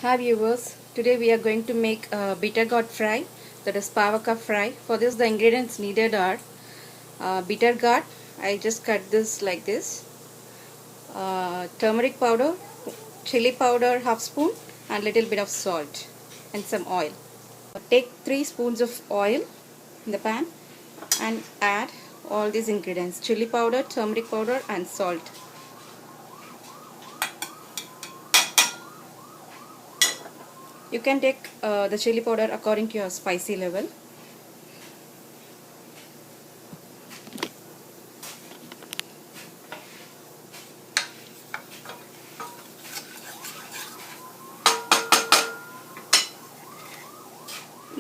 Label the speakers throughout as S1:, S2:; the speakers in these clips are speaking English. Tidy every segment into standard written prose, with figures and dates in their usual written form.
S1: Hi viewers, today we are going to make a bitter gourd fry, that is pavaka fry. For this the ingredients needed are bitter gourd, I just cut this like this, turmeric powder, chili powder half spoon and little bit of salt and some oil. Take 3 spoons of oil in the pan and add all these ingredients, chili powder, turmeric powder and salt. You can take the chili powder according to your spicy level.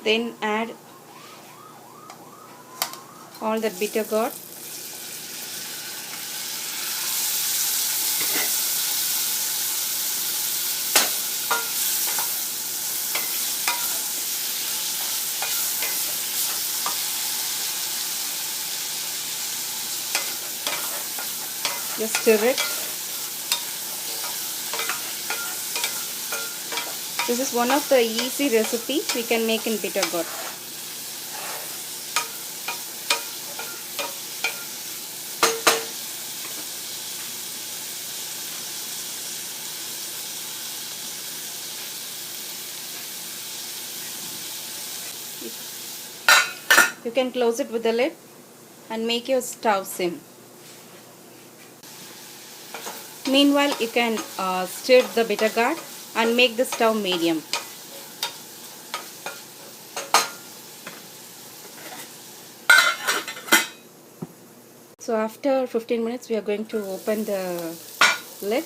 S1: Then add all that bitter gourd. Just stir it. This is one of the easy recipe we can make in bitter gourd. You can close it with the lid and make your stove sim. Meanwhile, you can stir the bitter gourd and make the stove medium. So after 15 minutes we are going to open the lid.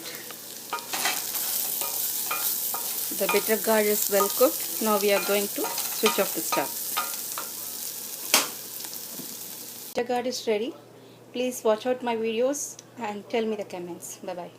S1: The bitter gourd is well cooked. Now we are going to switch off the stove. Bitter gourd is ready. Please watch out my videos and tell me the comments. Bye bye.